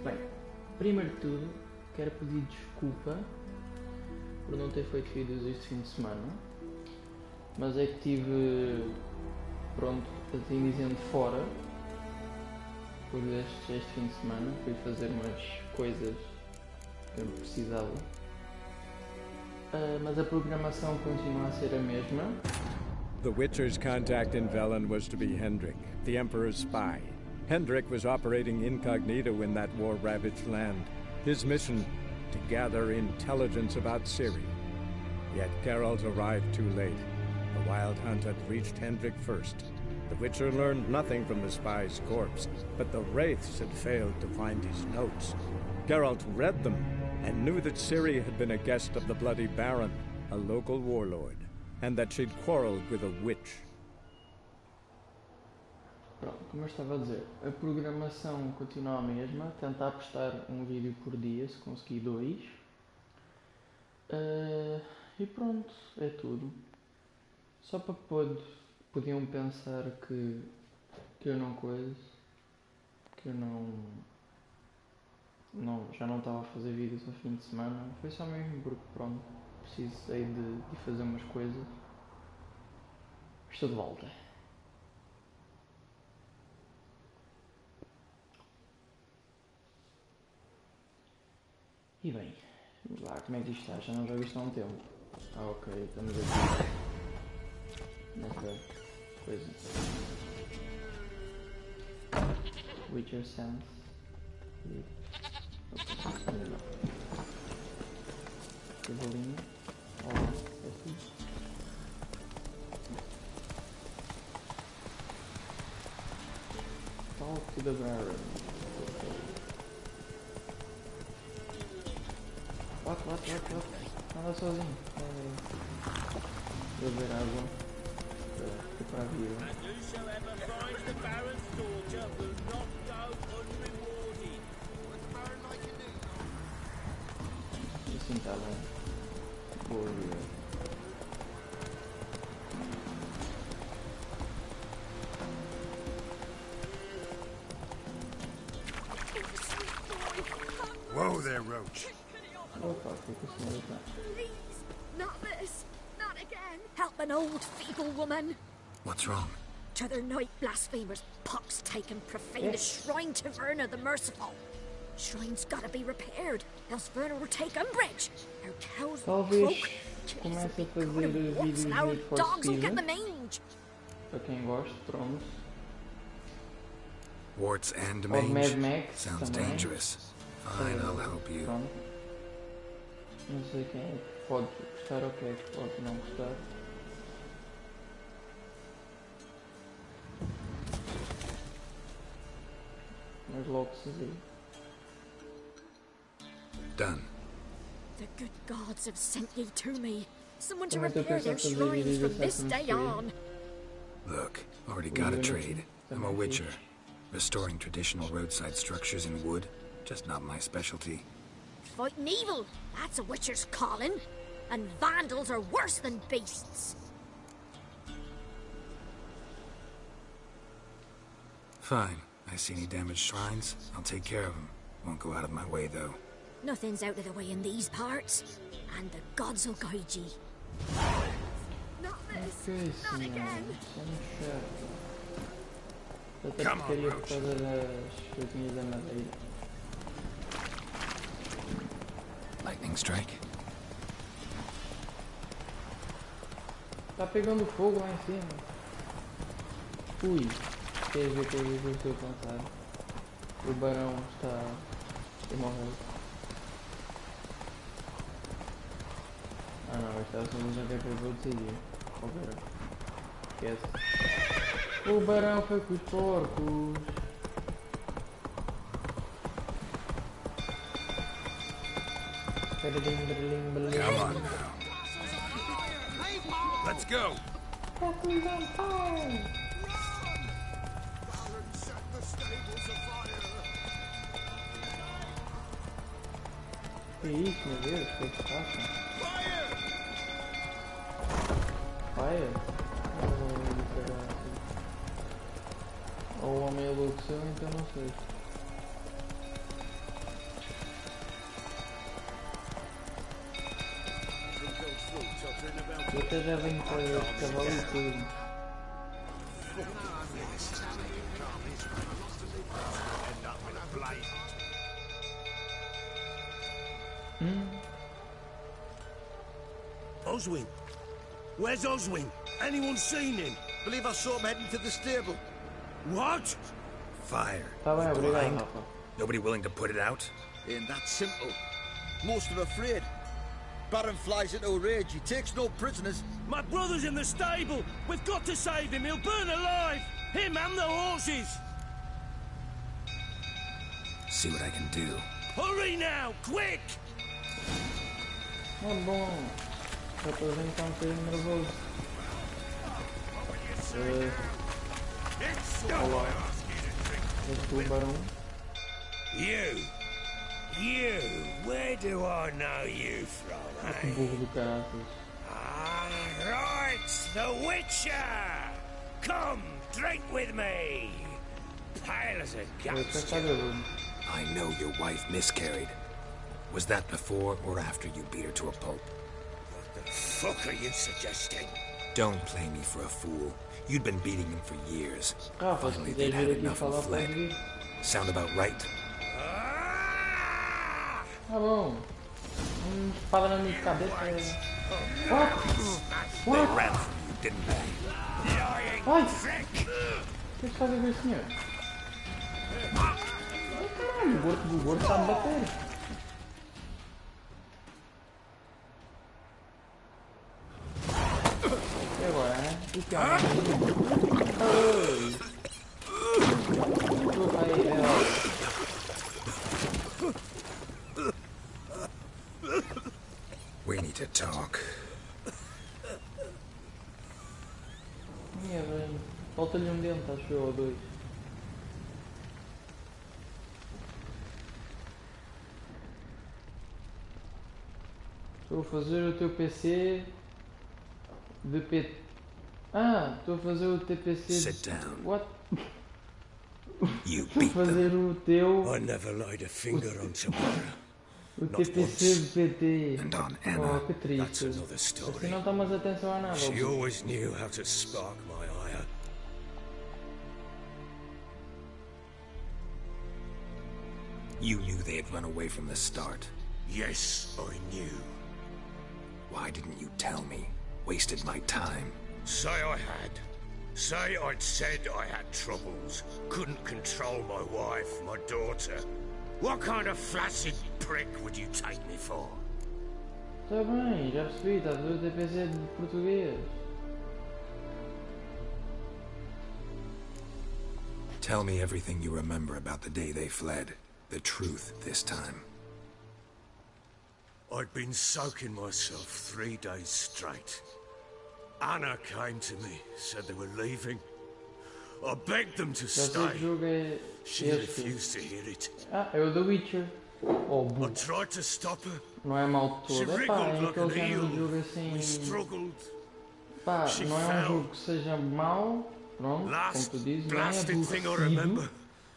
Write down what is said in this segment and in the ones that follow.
Bem, primeiro de tudo, quero pedir desculpa por não ter feito vídeos este fim de semana, mas é que estive, pronto, assim dizendo, fora por este fim de semana. Fui fazer umas coisas que eu precisava, mas a programação continua a ser a mesma. The Witcher's contact in Velen was to be Hendrik, the Emperor's spy. Hendrik was operating incognito in that war-ravaged land. His mission, to gather intelligence about Ciri. Yet Geralt arrived too late. The Wild Hunt had reached Hendrik first. The Witcher learned nothing from the spy's corpse, but the Wraiths had failed to find his notes. Geralt read them and knew that Ciri had been a guest of the Bloody Baron, a local warlord, and that she'd quarreled with a witch. Pronto, como eu estava a dizer, a programação continua a mesma, tentar postar um vídeo por dia, se conseguir 2. E pronto, é tudo. Só para podiam pensar que eu não coisa, que eu já não estava a fazer vídeos ao fim de semana. Foi só mesmo porque, pronto, precisei de fazer umas coisas. Estou de volta. E bem, vamos lá, como é que isto está? Já não jogo isto há um tempo. Ok, estamos aqui nessa coisa. Witcher Sense. Cavalinho. Olá, é tudo. Talk to the Baron. What? Anda sozinho. Vou beber água para a vida. Assim está bem. Boa vida. Whoa there, Roach. Please, not this, not again. Help an old, feeble woman. What's wrong? T'other night blasphemers, pox taken, profane the shrine to Verna the Merciful. Shrine's gotta be repaired, else Verna will take umbrage. Our cows will croak. Comece a fazer vídeos and our de For dogs will get Speed. the mange. Para quem gosta, pronto. Warts and Ou Mad mange? Max Sounds também. dangerous. Fine, I'll help you. Pronto. Não sei quem é que pode gostar ou quem é que pode não gostar. Mas logo se vê. Done. The good gods have sent ye to me. Someone to Também estou a repair pensar their fazer shrines vídeos from de this Assassin's day Creed. on. Look, already got a trade. I'm a witcher. Restoring traditional roadside structures in wood, just not my specialty. Fighting evil, that's a witcher's calling. And vandals are worse than beasts. Fine. I see any damaged shrines, I'll take care of them. Won't go out of my way, though. Nothing's out of the way in these parts. And the gods will guide ye. Not this, Ok, not senhor. again. Isso é muito chato. Até Come on, porcaria por Roach. causa das coisinhas da madeira. Lightning strike. Está pegando fogo lá em cima. Ui. Quer ver coisas que eu estou a pensar. O barão está a morrer. Ah não, esta é a solução que é para eu decidir. O barão. Esquece. O barão foi com os porcos. Come on now. Let's go! Que isso, meu Deus, que é que passa? Fire? Ou o homem enlouqueceu, então não sei. até já vem com este cavalo e tudo. Oswin? Where's Oswin? Anyone seen him? Believe I saw him heading to the stable. What? Fire. Tá bem, obrigado, Blind? Rafa. Nobody willing to put it out? Ain't that simple. Most are afraid. Baron flies into a rage. He takes no prisoners. My brother's in the stable. We've got to save him. He'll burn alive. Him and the horses. See what I can do. Hurry now, quick! Tá bom. Já estou a ver então um bocadinho nervoso. Olá. Este é o barão. You, where do I know you from, Que burro do caraças. Ah, right, the Witcher! Come, drink with me! Pale as a Já ghost. está bêbado. I know your wife miscarried. Was that before or after you beat her to a pulp? What the fuck are you suggesting? Don't play me for a fool. You'd been beating him for years. Rafa, se Finally, quiser they'd had vir aqui enough falar, and pode fled. vir. Sound about right? Ah! Tá bom. Espada na minha cabeça. What? They What? ran from you, didn't they? Lying Ai! prick! O que é que faz a ver, senhor? Ai, caralho, o gordo está a me bater. E agora, hein? O que é? Oi! Desculpa aí, é We need to talk. minha velho. Falta-lhe um dente, acho eu, ou dois. Estou a fazer o teu PC de PT. Ah, estou a fazer o TPC Sit down. What? You Estou a beat them. fazer o teu. I never laid a finger on Tamara. O Not TPC de once. PT. And on Oh, Anna. que That's triste. another Assim story. não tomas atenção a nada. She always knew how to spark my ire. You knew they had run away from the start. Yes, I knew. Why didn't you tell me? Wasted my time. Say I had. Say I'd said I had troubles. Couldn't control my wife, my daughter. What kind of flaccid prick would you take me for? Está bem, já percebi, está a fazer o TPC de português. Tell me everything you remember about the day they fled. The truth this time. I'd been soaking myself 3 days straight. Anna came to me, said they were leaving. I begged them to Já sei que stay. jogo é She este. refused to hear it. Ah, é o The Witcher. Oh, I burro. tried to stop her. Não é mal de She todo. É pá, wriggled é like aquele an género de eel. jogo We assim. struggled. Pá, She não é um fell. jogo que seja mau, pronto, como Last tu dizes, não é blasted thing I aborrecido. remember.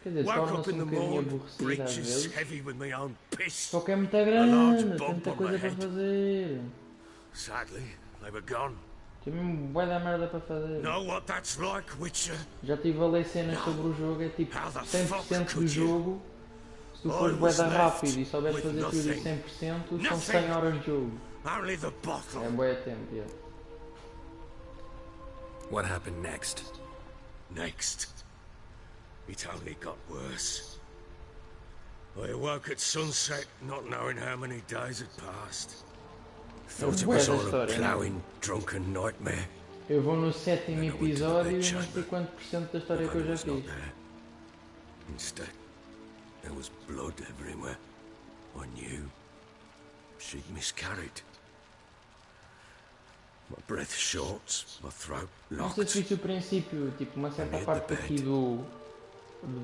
Quer dizer, Woke up torna-se in um the bocadinho morning, aborrecido às breeches vezes. heavy with my own piss. Só que é muito large grande, bump tanta on coisa my para head. fazer. Sadly, they were gone. Tem mesmo bué da merda para fazer. Know what that's like, Witcher? Já tive a ler cenas sobre o jogo, é tipo How the 100% fuck do could you? jogo. Se tu I fores bué was da left rápido e souberes with fazer tudo nothing. em 100%, são Nothing. 100 horas de jogo. Only the bottle. É bué tempo, já. What happened next? Next, it only got worse. I awoke at sunset, not knowing how many days had passed. Thought it bué was da all a história, não é? ploughing, drunken nightmare. Eu vou no 7º I went to the episódio e não sei bedchamber. quanto por cento da história que eu Anna já was not fiz. there. Instead, there was blood everywhere. I knew she'd miscarried. My breath short, my throat Não sei se locked, viste o princípio, tipo uma certa hit parte the aqui bed. do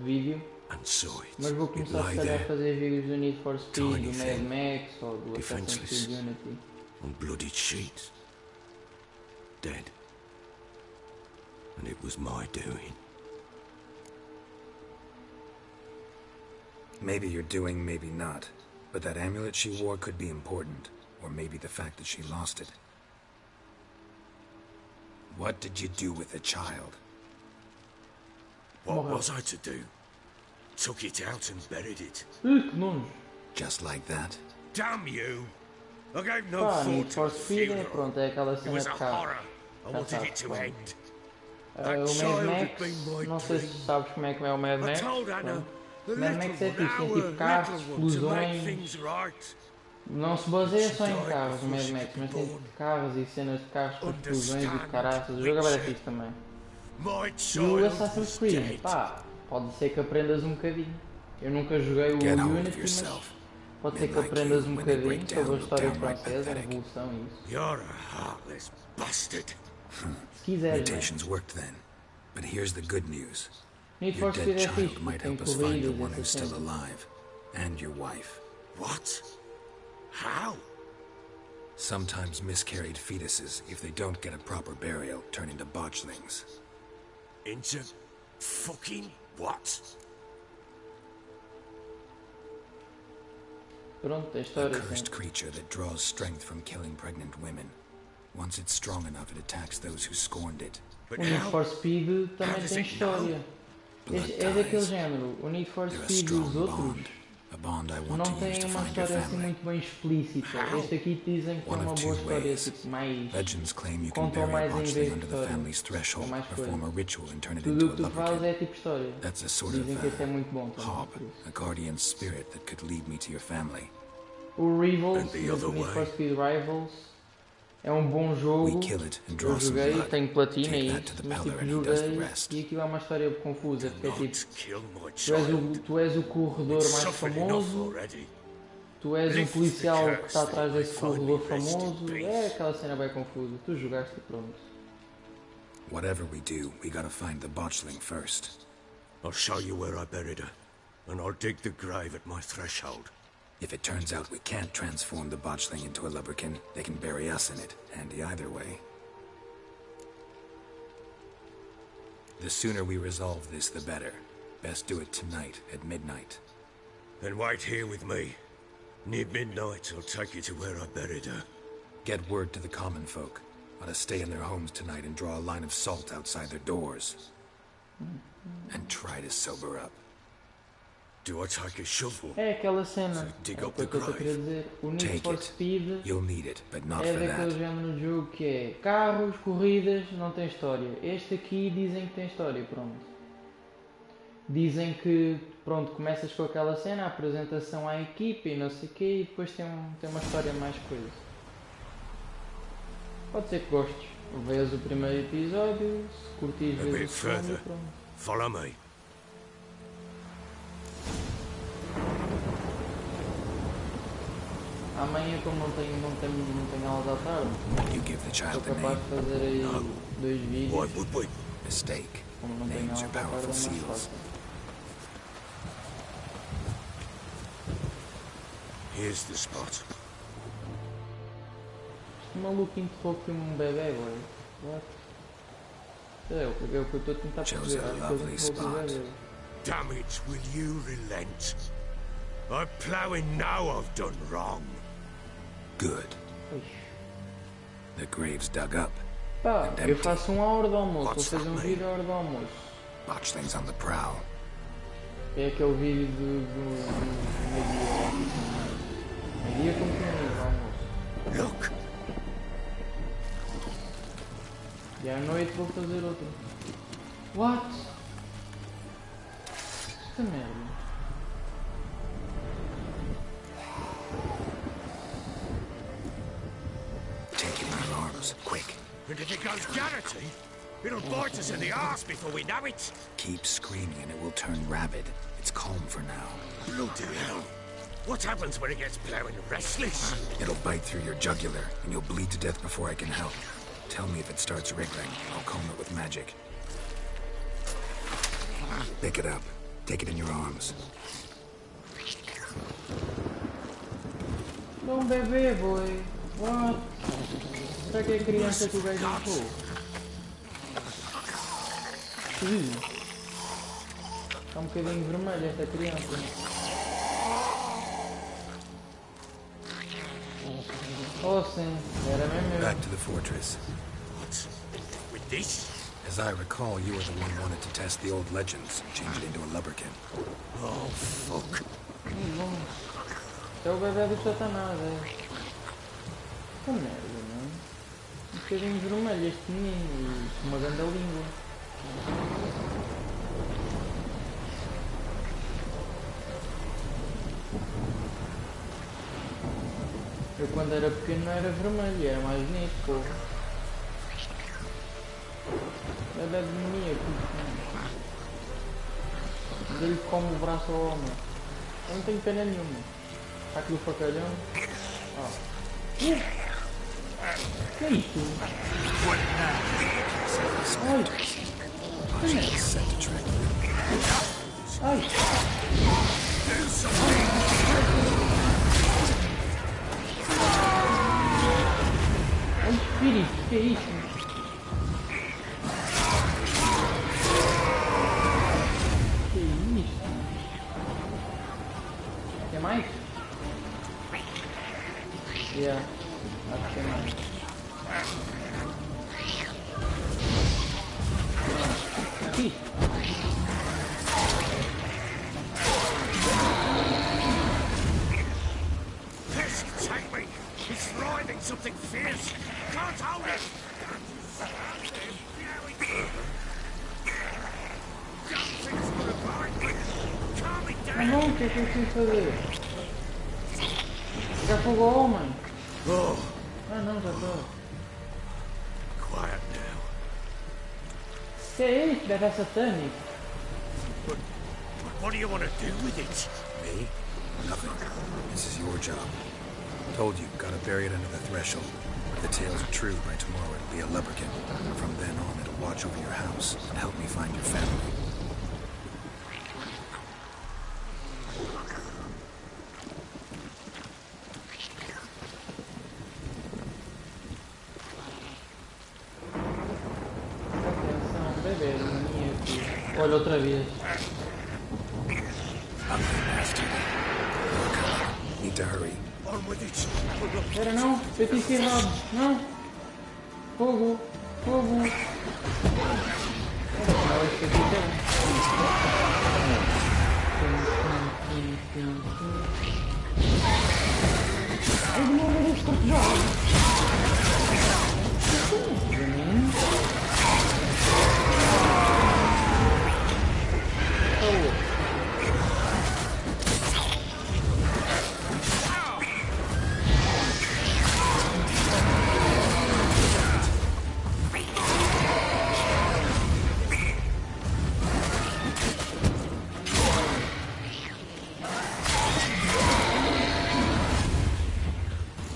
vídeo, and saw it. mas vou It começar se lay calhar a there fazer vídeos do Need for Speed, Tiny do Mad thing. Max ou do Assassin's Defenseless. Creed Unity. on bloodied sheets. Dead. And it was my doing. Maybe you're doing, maybe not. But that amulet she wore could be important. Or maybe the fact that she lost it. What did you do with the child? What was I to do? Took it out and buried it. Que nojo. Just like that? Damn you! I gave no Pá, thought Need to for the Speed é, funeral. pronto, é aquela It cena was de a carro. horror. I wanted it to end. O That Mad child Max, had been my não sei se dream. sabes como é que é o Mad I Max. told Anna, the Mad little Max é one, fixe, tem our tipo carros, little one, to make explosões. things right. Não se baseia só em carros, o Mad Max, mas tem tipo carros e cenas de carros com explosões e de caraças. O jogo é bem fixe também. My E o child Assassin's was Creed, dead. pá, pode ser que aprendas um bocadinho. Eu nunca joguei o Get hold of Unity, mas yourself. pode ser que Men like aprendas you, um when they bocadinho break sobre a down, história look downright francesa, a pathetic. Revolução e isso. You're a heartless bastard. Se quiseres, né? Mutations worked then. But here's the good news. Need Your for dead Speed é fixe, child might tem help us find the corridas, one who's essas still cenas. alive. And your wife. What? How? Sometimes miscarried fetuses, if they don't get a proper burial, turn into botchlings. Into fucking what? Pronto, a A história cursed sim. creature that draws strength from killing pregnant women. Once it's strong enough, it attacks those who scorned it. But O Need how? for Speed How também does tem it história. Blood É daquele ties. género. O Need for They're a Speed strong dos outros bond. A bond I want não to use tem to uma find your história assim family. muito bem explícita. How? Este aqui dizem que é One uma of boa two história, ways. tipo, mais... Legends claim you can Contam bury a mais em botchling vez de under the história. family's threshold, É mais perform a coisa. ritual and turn it Tudo into o a que tu fazes lubberkin. é tipo história. That's a sort of Dizem que esse é muito bom também. hob, por isso. a guardian spirit that could lead me to your family. O Rivals, And the other o Need for way? Speed Rivals, é um bom jogo. We kill it and draw Eu some joguei, blood. tenho platina Take e that isso, to the mas Peller tipo, and he does the joguei rest. e aquilo é uma história confusa, porque é Not tipo, kill my tu child. és o corredor It's mais suffered enough famoso, already. tu és um Lift the policial que curse está atrás that desse I finally corredor rest in famoso, peace. é aquela cena bem confusa, tu jogaste e pronto. Whatever we do, we gotta find the botchling first. I'll show you where I buried her, and I'll dig the grave at my threshold. If it turns out we can't transform the botchling into a lubberkin, they can bury us in it. Handy either way. The sooner we resolve this, the better. Best do it tonight, at midnight. Then wait here with me. Near midnight, I'll take you to where I buried her. Get word to the common folk. Ought to stay in their homes tonight and draw a line of salt outside their doors. And try to sober up. Do I take a shovel? É aquela cena, Dig é o up que eu the estou a querer grave. dizer. O Need Take for it. Speed You'll need it, but not é for daquele that. género de jogo que é carros, corridas, não tem história. Este aqui dizem que tem história, pronto. Dizem que, pronto, começas com aquela cena, a apresentação à equipa e não sei o quê, e depois tem uma história mais coisa. Pode ser que gostes. Vês o primeiro episódio, se curtires A vês bit o segundo e further. pronto. Follow me. Amanhã, como não tenho aulas à tarde, You give the sou child the capaz name. de fazer aí Não. 2 Why vídeos. would we? Mistake. Como não tenho Names aulas are à tarde, é powerful mais seals. fácil. Here's the spot. Este maluco interrompe-me um bebê, boy. What? É o que eu estou a tentar Chose perceber. a Acho que lovely ele interrompe o spot. bebê. Damn it, will you relent? I'm ploughing now I've done wrong. Good. Ixi. The grave's dug up. Pá, And eu empty. faço uma hora de almoço, vou What's fazer that um mean? vídeo à hora do almoço. Botchling's on the prowl. É aquele vídeo do meio-dia. Meio-dia como comigo, almoço. Look, E à noite vou fazer outro. What? Esta merda. Take him in your arms, quick. and if it goes Garrity, it'll bite us in the arse before we know it. Keep screaming and it will turn rabid. It's calm for now. Bloody hell. What happens when it gets ploughing restless? It'll bite through your jugular and you'll bleed to death before I can help. Tell me if it starts wriggling. I'll calm it with magic. Pick it up. Take it in your arms. Não bebê, boy. What? Será que é criança que o gajo empurrou? Está um bocadinho vermelha esta criança. Oh sim, era mesmo eu. Back to the fortress. What? With this? As I recall, you were the one who wanted to test the old legends and change it into a lubberkin. Oh, fuck. Bom. É o bebê do Satanás, é. Que merda, não? Um bocadinho vermelho este menino e uma grande língua. Eu quando era pequeno não era vermelho, era mais bonito, porra. Bebê demoníaco. Dele como o braço ao homem. Eu não tenho pena nenhuma. Está aqui o facalhão. Oh. Que é isto? Ai! Ai! Ai, espírito, que é isso? Que é isso? Quer mais? Yeah, acho que tem mais. Aqui. This take me! He's writhing something fierce! Can't hold it! Something's gonna bite me! Calm me Ah down! não, o que é que eu preciso fazer? Já fogo ao homem? Oh, Ah não, já estou. quiet now. Que é isso? Deve ser satânico. But what do you want to do with it? Me? Nothing. This is your job. Told you, gotta bury it under the threshold. If the tales are true, by tomorrow it'll be a lubberkin. From then on, it'll watch over your house and help me find your family. Atenção, bebê, maníaco. Olha outra vez. Ugly bastard. Need to hurry. On with it! Espera, não, eu disse errado. Não. Fogo, fogo. Não, isto aqui Ai, de novo, eu estou jogando.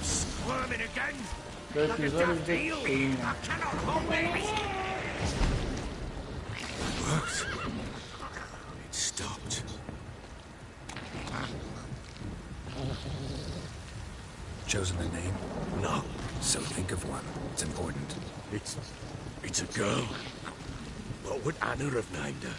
Squirming again! Dá-te os olhos da cocaína. I cannot hold it! Worked. It stopped. Chosen a name? No, So think of one. It's important. it's a girl. What would Anna have named her?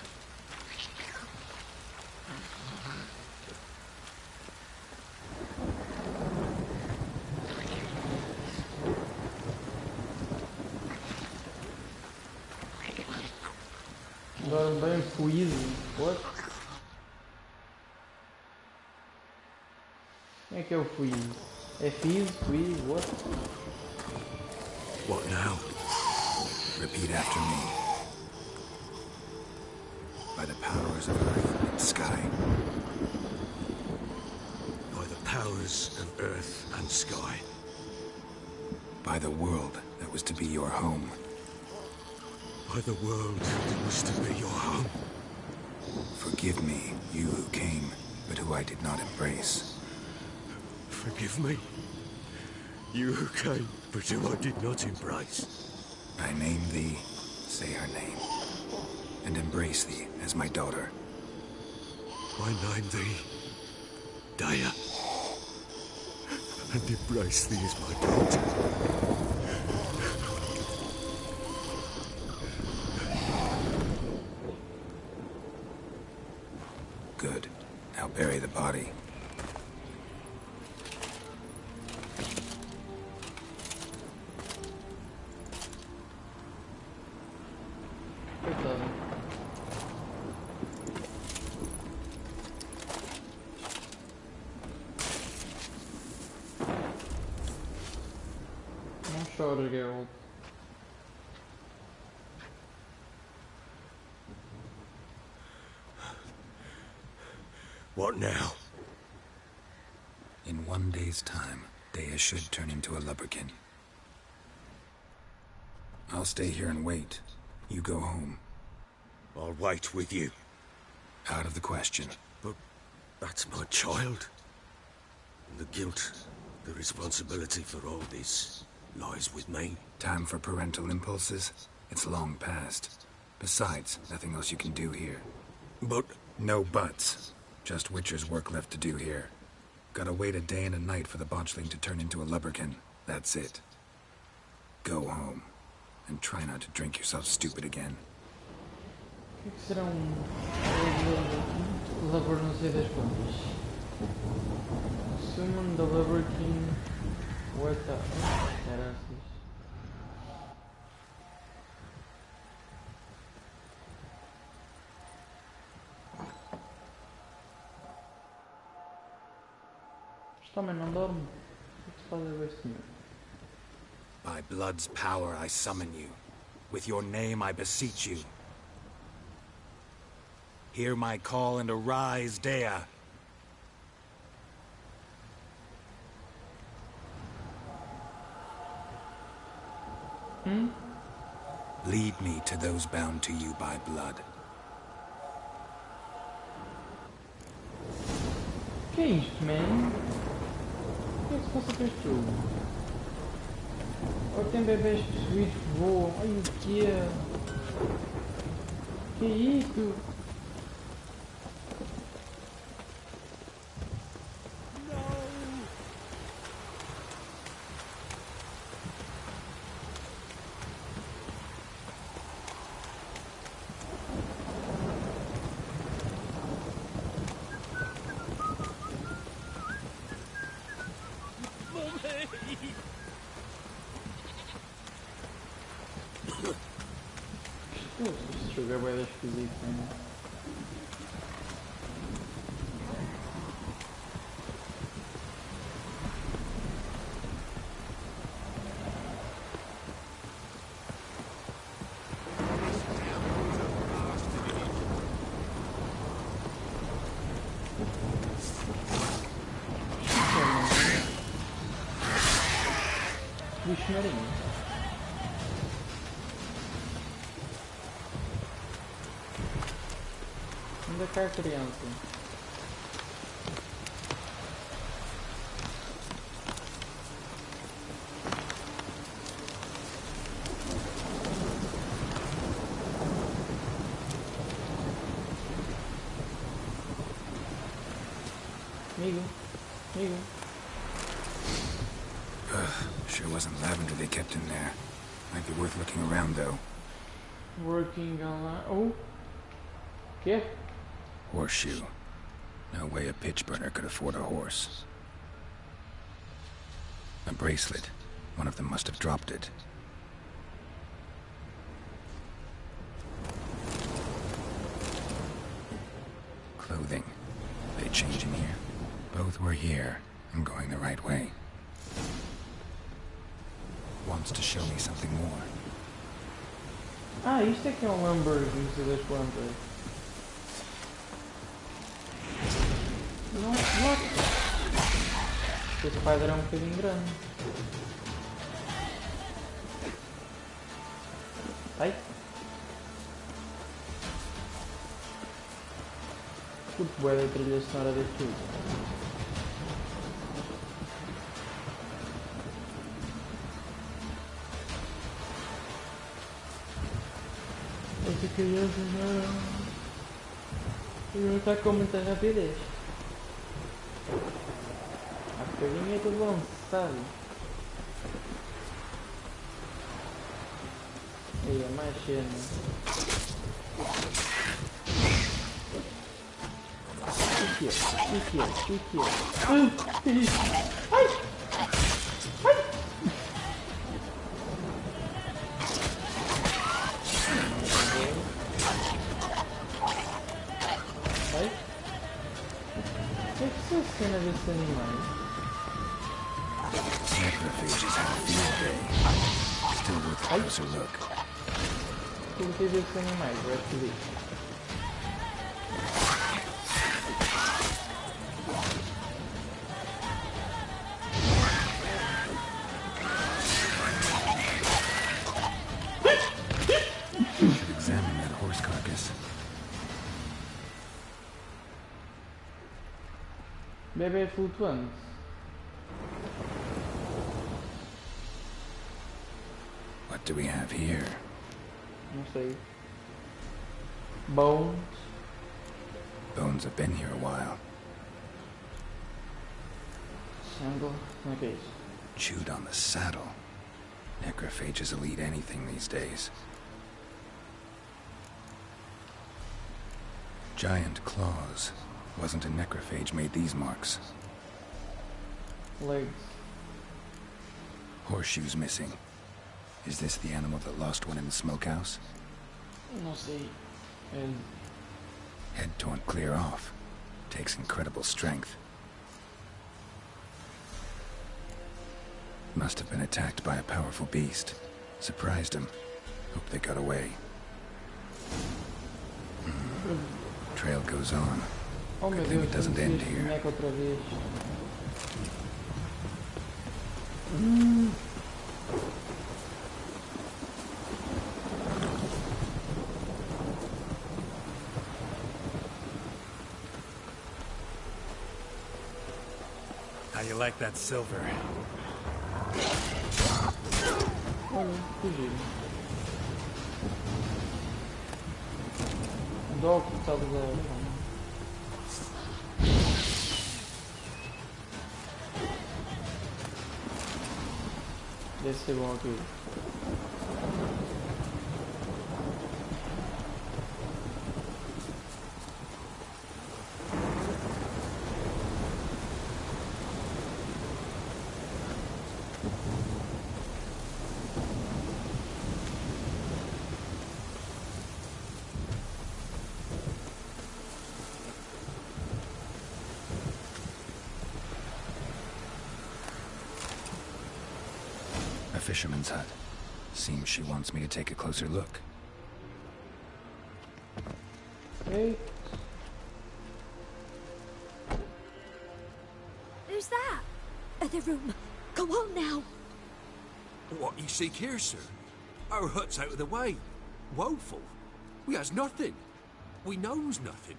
Agora bem fluido. What? Quem é que é o fluido? É fizz, fluido, what? What now? Repeat after me. By the powers of earth and sky. By the powers of earth and sky. By the world that was to be your home. By the world that was to be your home. Forgive me, you who came, but who I did not embrace. Forgive me. You who came, but who I did not embrace. I name thee, say her name, and embrace thee as my daughter. I name thee Daya, and embrace thee as my daughter. Good. Now bury the body. choras, Geralt. What now? In 1 day's time, Dea should turn into a lubberkin. I'll stay here and wait. You go home. I'll wait with you. Out of the question. But that's my child. And the guilt, the responsibility for all this, lies with me. Time for parental impulses? It's long past. Besides, nothing else you can do here. But... No buts. Just Witcher's work left to do here. Gotta wait a day and a night for the botchling to turn into a lubberkin. That's it. Go home. And try not to drink yourself stupid again. O que será Lubber não sei das quantas? Summon the Lubber King. What the... Caraças. Este homem não dorme. O que se faz a ver, senhor? By blood's power I summon you. With your name I beseech you. Hear my call and arise, Dea. Lead me to those bound to you by blood. Que é isto, man? O que é que se passa com este jogo? Ou tem bebês possuídos que voam? Ai, o que é? Que é isto? Este jogo é bué da esquisito, né? Bicho marinho. Anda cá, criança. Amigo. Sure wasn't lavender they kept in there. Might be worth looking around, though. Working on... Oh! Que? Horseshoe. No way a pitch burner could afford a horse. A bracelet. One of them must have dropped it. Clothing. They change in here. Both were here. I'm going the right way. Wants to show me something more. Ah, isto é que é um lumber, não sei das quantas. Não, what? Este spider é um bocadinho grande. Ai! Curto bué da trilha sonora deste jogo. Essa criança não está com muita rapidez. A bocadinho é tudo lançado. Aí é mais cena. O que é? Que é isso? Ai! Cena desses animais. necrophages had a field day. Still worth a closer look. Tudo que esses animais, vai subir. Should examine that horse carcass. Bebê flutuante. What do we have here? Não sei. Bones. Bones have been here a while. Sandal. Como é que é isso? Chewed on the saddle. Necrophages will eat anything these days. Giant claws. Wasn't a necrophage made these marks. Legs. Horseshoes missing. Is this the animal that lost one in the smokehouse? Não sei. Head torn clear off. Takes incredible strength. Must have been attacked by a powerful beast. Surprised him. Hope they got away. Trail goes on. Oh meu Good thing Deus, it doesn't end here. boneco outra vez. How you like that silver? Olha, que giro. Dog que está da... Deve ser bom aqui. Fisherman's hut. Seems she wants me to take a closer look. Hey. Who's that? Other room. Go on now. What you seek here, sir? Our hut's out of the way. Woeful. We has nothing. We knows nothing.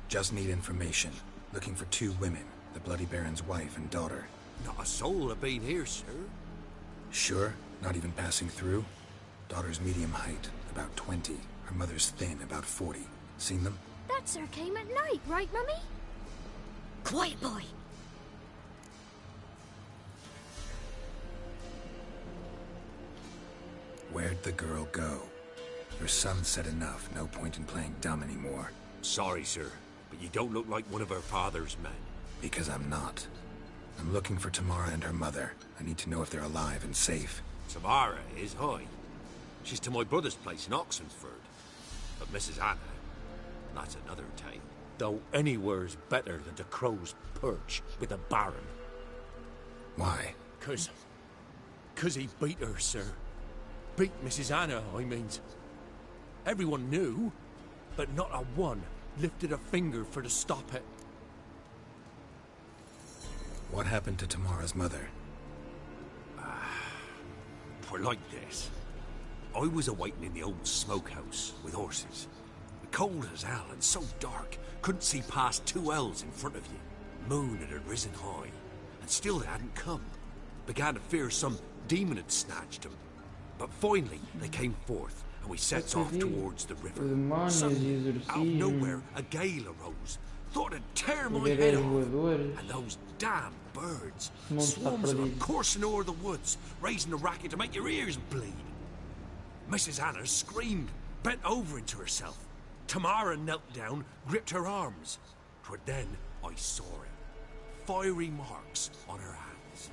Just need information. Looking for 2 women. The Bloody Baron's wife and daughter. Not a soul have been here, sir. Sure? Not even passing through? Daughter's medium height, about 20. Her mother's thin, about 40. Seen them? That sir came at night, right, Mummy? Quiet, boy. Where'd the girl go? Your son said enough. No point in playing dumb anymore. Sorry, sir, but you don't look like one of her father's men. Because I'm not. I'm looking for Tamara and her mother. I need to know if they're alive and safe. Tamara is, hi. She's to my brother's place in Oxenford. But Mrs. Anna, that's another tale. Though anywhere's better than the Crow's Perch with a Baron. Why? 'Cause he beat her, sir. Beat Mrs. Anna, I mean. Everyone knew, but not a one lifted a finger for to stop it. What happened to Tamara's mother? For like this. I was awaiting in the old smokehouse with horses. Cold as hell and so dark, couldn't see past 2 ells in front of you. Moon had risen high, and still they hadn't come. Began to fear some demon had snatched them. But finally they came forth, and we sets off towards the river. Suddenly, out of nowhere, a gale arose. Thought it'd tear my head off. And those damn birds, swarms of them coursing o'er the woods, raising a racket to make your ears bleed. Mrs. Anna screamed, bent over into herself. Tamara knelt down, gripped her arms. 'Twas then I saw it. Fiery marks on her hands.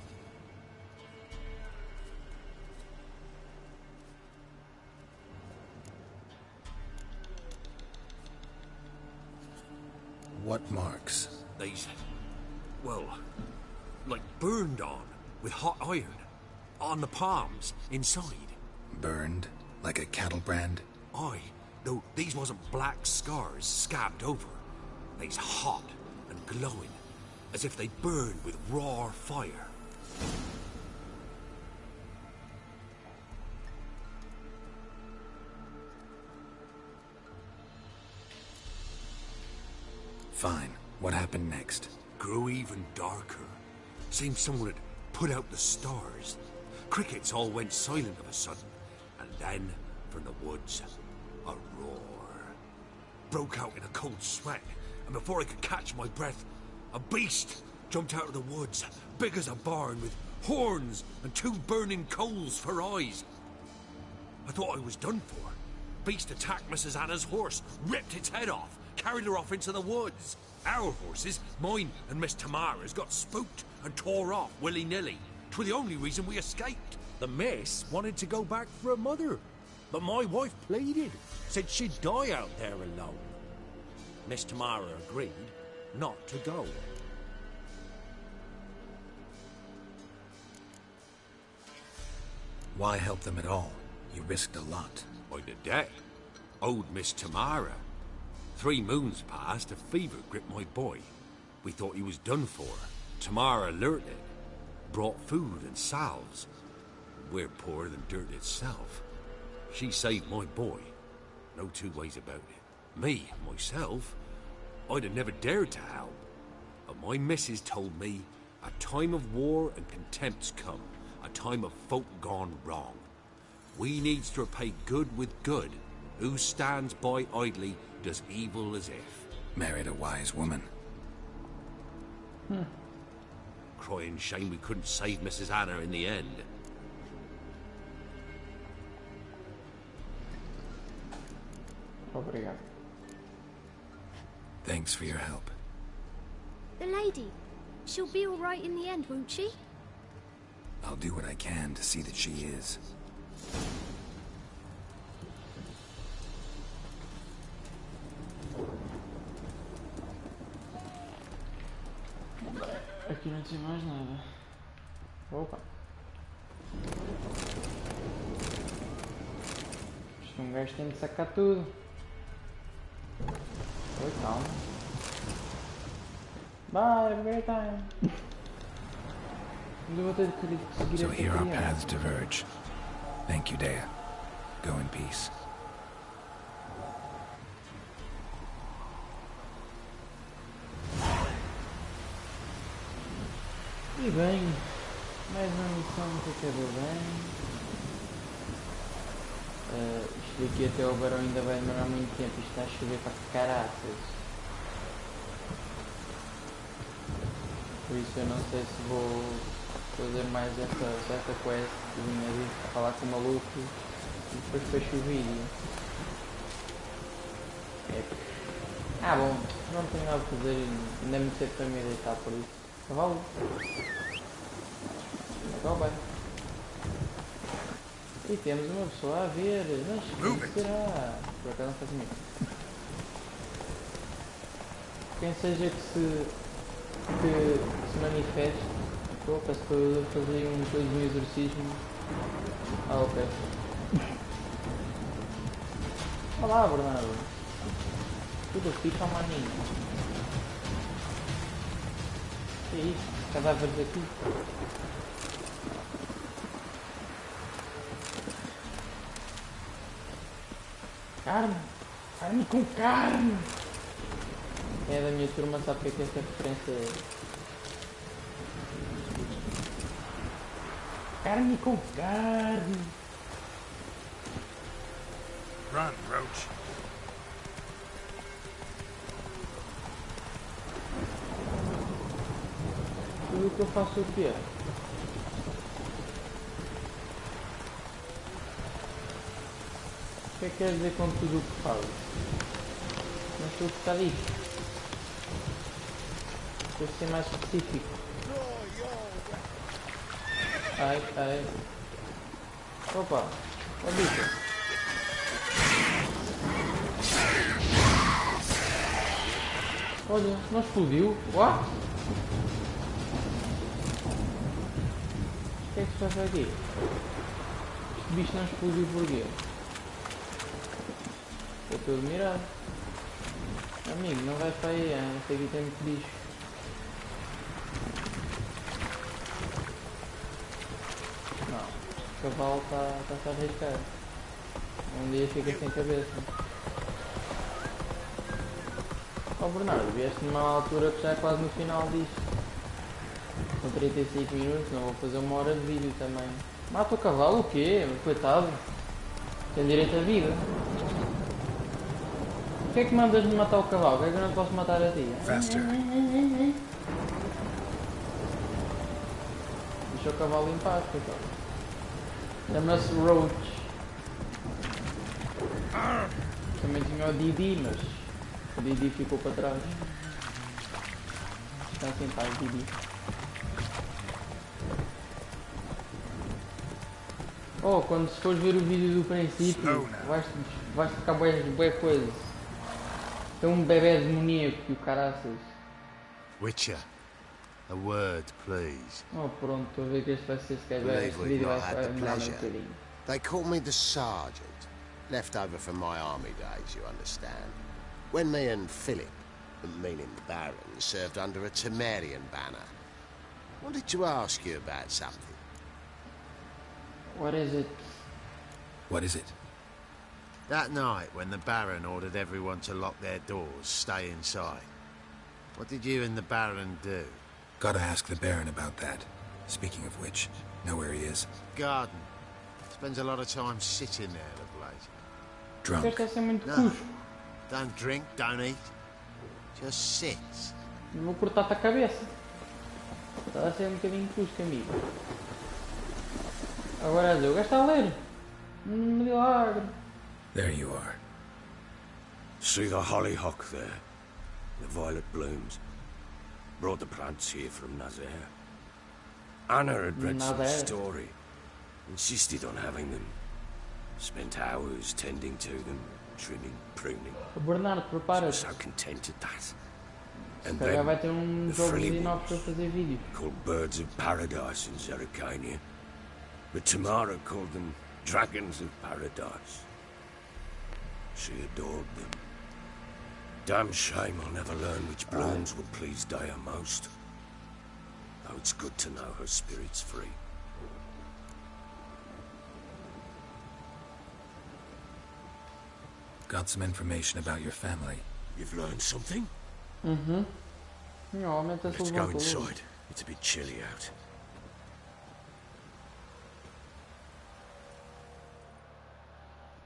What marks? These, well, like burned on. with hot iron on the palms inside. Burned? Like a cattle brand? Aye, though these wasn't black scars scabbed over. They's hot and glowing, as if they burned with raw fire. Fine. What happened next? Grew even darker. Seemed someone had put out the stars. Crickets all went silent of a sudden, and then, from the woods, a roar. Broke out in a cold sweat, and before I could catch my breath, a beast jumped out of the woods, big as a barn, with horns and 2 burning coals for eyes. I thought I was done for. Beast attacked Mrs. Anna's horse, ripped its head off, carried her off into the woods. Our horses, mine and Miss Tamara's, got spooked and tore off willy-nilly. 'Twas the only reason we escaped. The miss wanted to go back for her mother, but my wife pleaded, said she'd die out there alone. Miss Tamara agreed not to go. Why help them at all? You risked a lot. By the debt, owed Miss Tamara. 3 moons passed, a fever gripped my boy. We thought he was done for. Tamara alerted, brought food and salves. We're poorer than dirt itself. She saved my boy. No 2 ways about it. Me, myself, I'd have never dared to help. But my missus told me a time of war and contempt's come. A time of folk gone wrong. We needs to repay good with good. Who stands by idly does evil as if. Married a wise woman. Crying shame we couldn't save Mrs. Anna in the end. Obrigado. Thanks for your help. The lady, she'll be all right in the end, won't she? I'll do what I can to see that she is. Aqui não tem mais nada. Opa. Acho que um gajo tem de sacar tudo. Oi, calma. Bye, have a great time. Mas eu vou ter de seguir So esta here our criança. paths diverge. Thank you, Dea. Go in peace. E bem, mais uma missão que acabou bem. Isto daqui até o verão ainda vai demorar muito tempo. Isto está a chover para caraças. Por isso eu não sei se vou fazer mais essa quest. Vinha ali falar com o maluco e depois fecho o vídeo. Bom, não tenho nada a fazer e ainda me cedo para me deitar por isso. Cavalo. Então bem. E temos uma pessoa a ver, mas quem será? Por acaso não faz comigo. Quem seja que se manifeste. Parece que eu fazia um exorcismo. Ok. Olá, Bernardo. Tudo fica maninho. Que é isso? Cadáveres aqui. Carne! Carne com carne! Quem é da minha turma sabe o que é essa referência é. Carne com carne! Run, Roach. Tudo que eu faço o quê? O que é que quer dizer com tudo o que falo? Não estou a gostar disto. Tem que ser mais específico. Ai. Opa, ó bicho. Olha, não explodiu. What? que é que se passa aqui? Este bicho não explodiu porquê? Estou todo mirado. Amigo, não vai para aí, hein? Este aqui tem muito bicho. Não, o cavalo está a arriscar. Um dia fica sem cabeça. Oh Bernardo, vieste numa altura que já é quase no final disto. São 35 minutos, não vou fazer 1 hora de vídeo também. Mata o cavalo o quê? Coitado. Tem direito à vida. Por que é que mandas-me matar o cavalo? Por que é que eu não posso matar a ti? Faster. Deixa o cavalo em paz, coitado. Chama-se Roach. Também tinha o Didi, mas o Didi ficou para trás. Descansa em paz, Didi. Oh, quando se fores ver o vídeo do princípio, vais ficar bué coisas. Tem um bebê demoníaco e o caraças. Witcher, a word, please. Oh, pronto, estou a ver que este vai ser este Believe we've vídeo vai not had the demorar um pleasure. bocadinho. They call me the sergeant, left over from my army days, you understand. When me and Philip, meaning the Baron, served under a Temerian banner. Wanted to ask you about something. What is it? What is it? That night when the Baron ordered everyone to lock their doors, stay inside. What did you and the Baron do? Gotta ask the Baron about that. Speaking of which, know where he is? Garden. Spends a lot of time sitting there of late. Drunk. Este está a ser muito No. cusco. Don't drink, don't eat. Just sits. Vou cortar-te a cabeça. Está a ser um bocadinho cusco, amigo. Agora o gajo está a ler. Milagre. There you are. See the hollyhock there? The violet blooms. Brought the plants here from Nazaire. Anna had read some Nazaire. story. Insisted on having them. Spent hours tending to them, trimming, pruning. O Bernardo, Was prepara-te. so content at that. Se And calhar vai then ter the jogos frilly novos para ones, fazer vídeos. called birds of paradise in Zerrikania. But Tamara called them dragons of paradise. She adored them. Damn shame I'll never learn which blooms would please Dea most. Though it's good to know her spirit's free. Got some information about your family. You've learned something? Normalmente é Let's go levanta inside. It's a bit chilly out.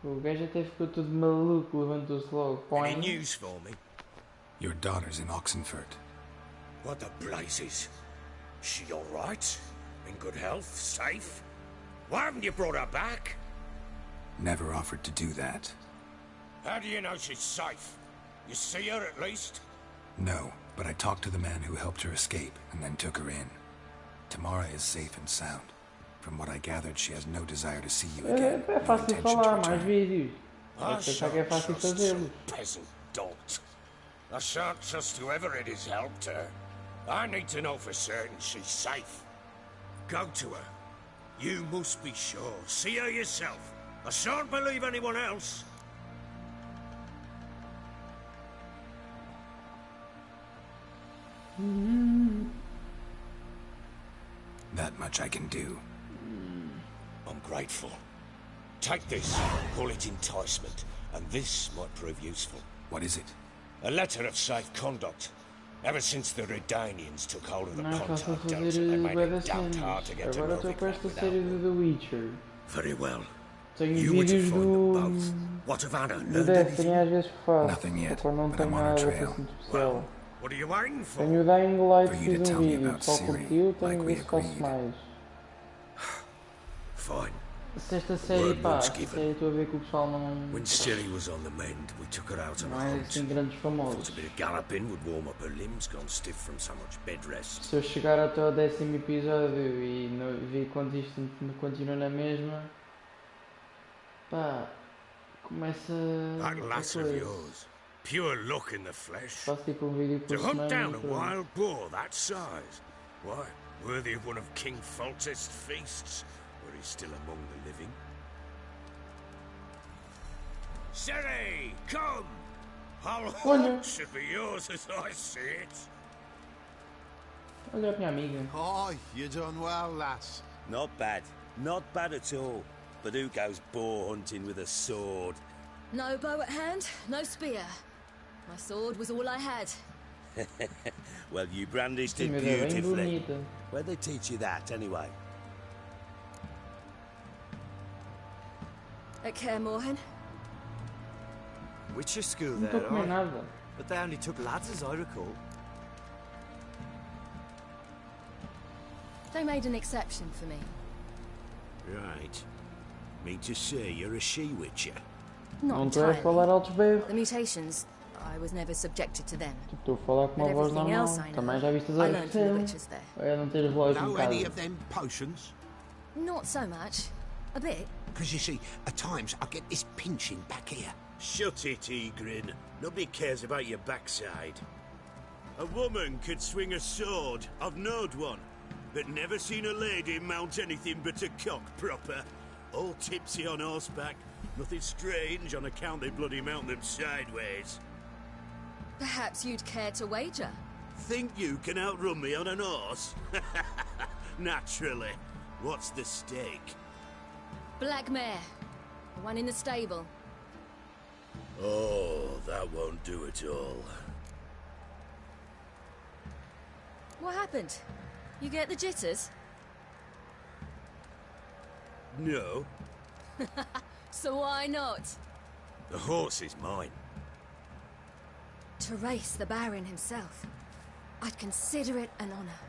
O gajo até ficou tudo maluco, levantou-se logo. Any Põe. news for me? Your daughter's in Oxenford. What the blazes? She all right? In good health? Safe? Why haven't you brought her back? Never offered to do that. How do you know she's safe? You see her at least? No, but I talked to the man who helped her escape and then took her in. Tamara is safe and sound. From what I gathered, she has no desire to see you again. É No fácil intention to falar, mais I return. vídeos. Vai pensar shan't que é fácil trust fazê-los. some peasant dolt. I shan't trust whoever it is helped her. I need to know for certain she's safe. Go to her. You must be sure. See her yourself. I shan't believe anyone else. That much I can do. I'm grateful. Take this, call it enticement, and this might prove useful. What is it? A letter of safe conduct. Ever since the Redanians took hold of the Não é fácil Pontar Delta, fazer they made bué it das damned cenas. hard to get to Agora estou Novigrad com esta without série them. do The Witcher. Very well. Tenho You were to vídeos find them do... both. What of Anna? do Learned Destiny anything? às vezes faço. Nothing yet, Quando não but tenho I'm on a nada trail. assim de especial. Well, what are you waiting for? Tenho o Dying Light, For you fiz to um tell me vídeo. about Só Ciri, curtiu, tenho like que we ver se faço agreed. mais. Fine. Se esta série, Word pá, once esta given. série estou a ver que o pessoal não... When Ciri was on the mend, we took her out on Não a é hunt. assim grandes Thought famosos. a bit of galloping would warm up her limbs, gone stiff from so much bed rest. Se eu chegar até ao 10º episódio e vi quando isto continua na mesma, pá, começa That a lass of coisa. yours, pure luck in the flesh. Faço tipo um vídeo por To hunt semana down e a pronto. wild boar that size. Why, Worthy of one of King Foltest's feasts, where he's still among the living. Sherry, come! I'll horse it for yours as I see it. Olha a minha amiga. Oh, you done well, lass. Not bad. Not bad at all. But who goes boar hunting with a sword? No bow at hand, no spear. My sword was all I had. Well, you brandished it beautifully. Where'd they teach you that, anyway? At Kaer Morhen. Witcher school Não there, estou a comer nada. but they only took lads as I recall. They made an exception for me. Right. Mean to say you're a she-witcher? Not Não estou a entirely. falar altos berros. The mutations, I was never subjected to them. Estou a falar com But uma voz everything normal. else I know, Também já viste as I horas learned de from the filme. witches there. É não ter relógio em Know any casa. of them potions? Not so much. A bit. Because you see, at times I get this pinching back here. Shut it, Egrin. Nobody cares about your backside. A woman could swing a sword. I've knowed one. But never seen a lady mount anything but a cock proper. All tipsy on horseback. Nothing strange on account they bloody mount them sideways. Perhaps you'd care to wager. Think you can outrun me on an horse? Naturally. What's the stake? Black mare. The one in the stable. Oh, that won't do at all. What happened? You get the jitters? No. So why not? The horse is mine. To race the Baron himself. I'd consider it an honor.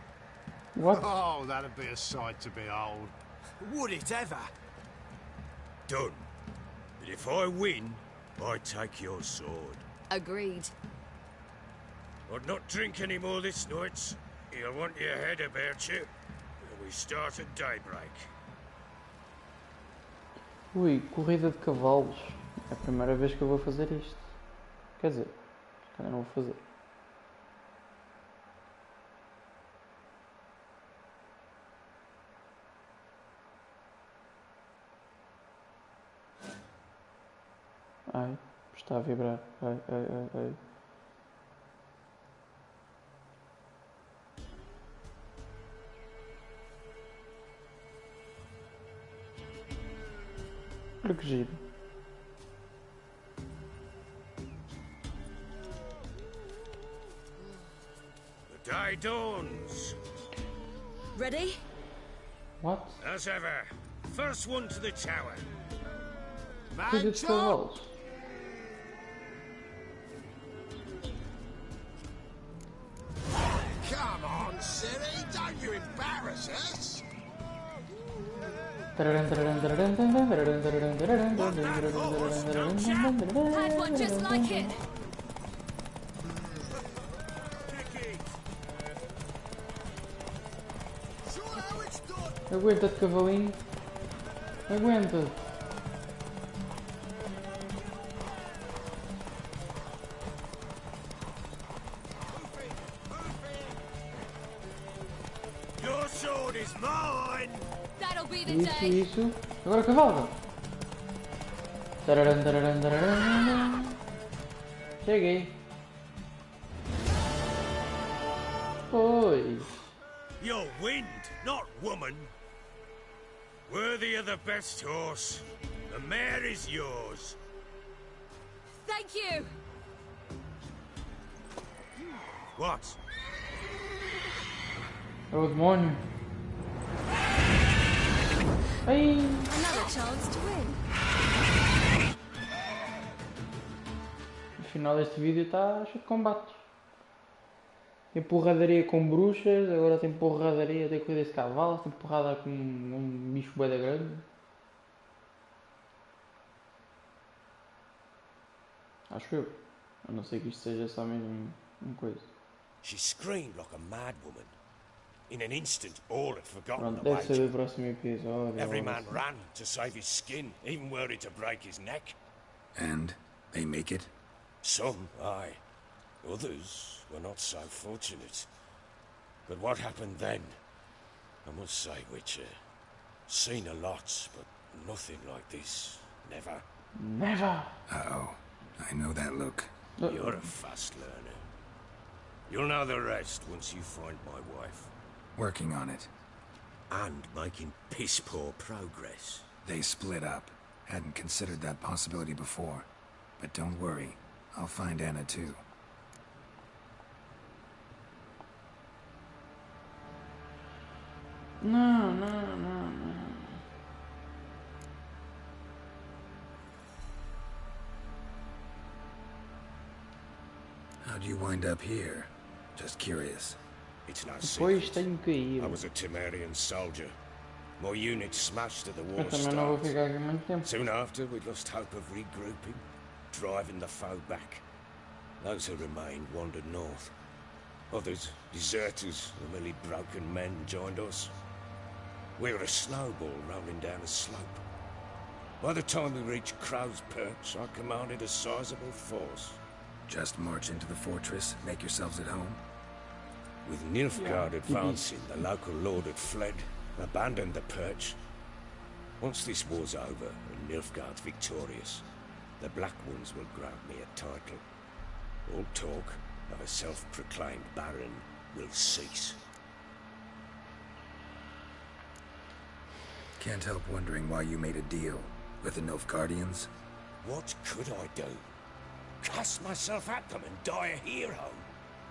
What? Oh, that'd be a sight to behold. Would it ever? Done. But if I win, I take your sword. Agreed. I'd not drink any more this night. You'll want your head about you. And we start at daybreak. Ui, corrida de cavalos. É a primeira vez que eu vou fazer isto. Quer dizer, se calhar não vou fazer. Ai, está a vibrar. Ai, ai, ai, ai. Olha que giro. The day dawns. Ready? What? As ever. First one to the tower. Corrida de cavalos. Come on, Siri, don't you embarrass us. Had one just like it. Aguenta-te, cavalinho. Aguenta-te. Your sword is mine. That'll be the Isso, day. isso. Agora cavalga. Tararam, tararam, tararam. Cheguei. Pois. You're wind, not woman. Worthy of the best horse. The mare is yours. Thank you. What? É o demónio. Ai. Another chance to win. O final deste vídeo está cheio de combates. Tem porradaria com bruxas, agora tem porradaria, tem corrida de cavalos, tem porrada com um bicho bué da grande. Acho eu. A não ser que isto seja só mesmo uma coisa. She screamed like a mad woman. In an instant, all had forgotten Pronto, the deve ser do wager. próximo episódio. Every ou man assim. ran to save his skin, even were it to break his neck. And they make it? Some, aye. Others were not so fortunate. But what happened then? I must say, Witcher, seen a lot, but nothing like this. Never. Never. Uh-oh. I know that look. You're a fast learner. You'll know the rest once you find my wife. Working on it. And making piss-poor progress. They split up. Hadn't considered that possibility before. But don't worry. I'll find Anna too. No. How'd you wind up here? Just curious. It's no Depois secret. tenho que ir. I was a Temerian soldier. My unit smashed at the war Eu também não vou start. ficar aqui muito tempo. Soon after, we lost hope of regrouping, driving the foe back. Those who remained wandered north. Others, deserters, or merely broken men, joined us. We were a snowball rolling down a slope. By the time we reached Crow's Perch, I commanded a sizable force. Just march into the fortress, make yourselves at home? With Nilfgaard advancing, the local lord had fled, abandoned the perch. Once this war's over and Nilfgaard's victorious, the Black Ones will grant me a title. All talk of a self-proclaimed baron will cease. Can't help wondering why you made a deal with the Nilfgaardians. What could I do? Cast myself at them and die a hero?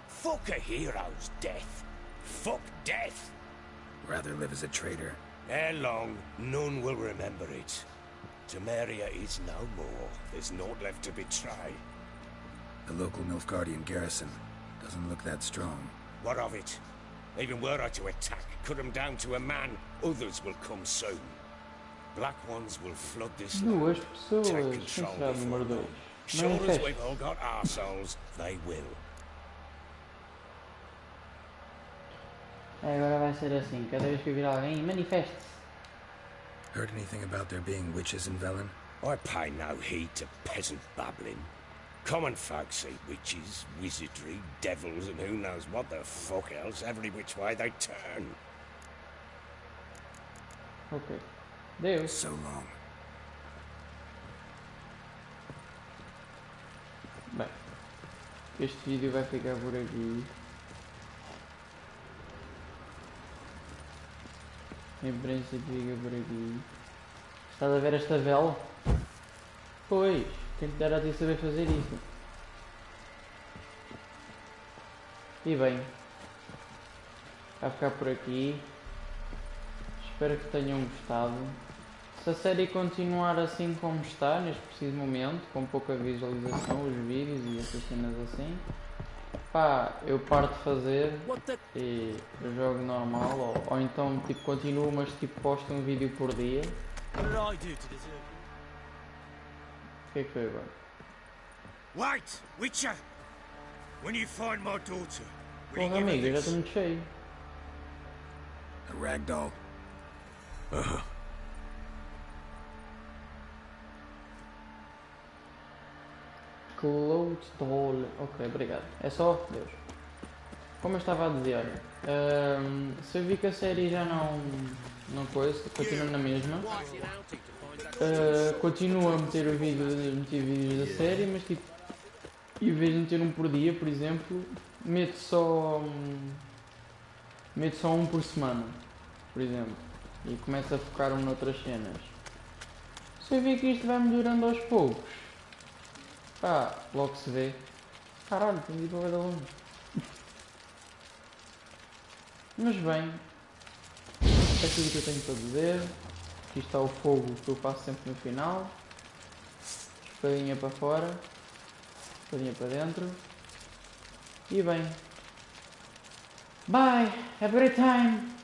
Fuck a hero's death. Fuck death. Rather live as a traitor. Ere long, none will remember it. Temeria is no more. There's naught left to betray. The local Nilfgaardian garrison doesn't look that strong. What of it? Even were I to attack, cut them down to a man, others will come soon. Black Ones will flood this land, Duas take pessoas. control Quem será o before número long. 2? Sure as Manifesto. we've all got arseholes, they will. Agora vai ser assim. Cada vez que eu vir alguém, manifeste-se. Heard anything about there being witches in Velen? I pay no heed to peasant babbling. Common folk see witches, wizardry, devils, and who knows what the fuck else every which way they turn. Ok. Deus. So long. Bem, este vídeo vai ficar por aqui. Em princípio fica por aqui. Estás a ver esta vela? Pois, quem te dera a ti saber fazer isto. E bem, vai ficar por aqui. Espero que tenham gostado. Se a série continuar assim como está, neste preciso momento, com pouca visualização, os vídeos e essas cenas assim, pá, eu paro de fazer e eu jogo normal, ou então tipo continuo, mas tipo posto um vídeo por dia. O que é que foi agora? Wait, Witcher! When you find my daughter, Porra amigo, eu já estou muito cheio. A ragdoll. Closed Hall. Ok, obrigado. É só? Deus. Como eu estava a dizer, olha, se eu vi que a série já não coisa, continua na mesma. Continuo a meter vídeos da série, mas tipo, em vez de meter um por dia, por exemplo, meto só um por semana, por exemplo, e começo a focar-me noutras cenas. Se eu ver que isto vai melhorando aos poucos, pá, logo se vê. Caralho, tenho de ir para o ver da longe. Mas bem, é tudo que eu tenho para dizer. Aqui está o fogo que eu faço sempre no final. Espadinha para fora, espadinha para dentro. E bem, bye, have a great time.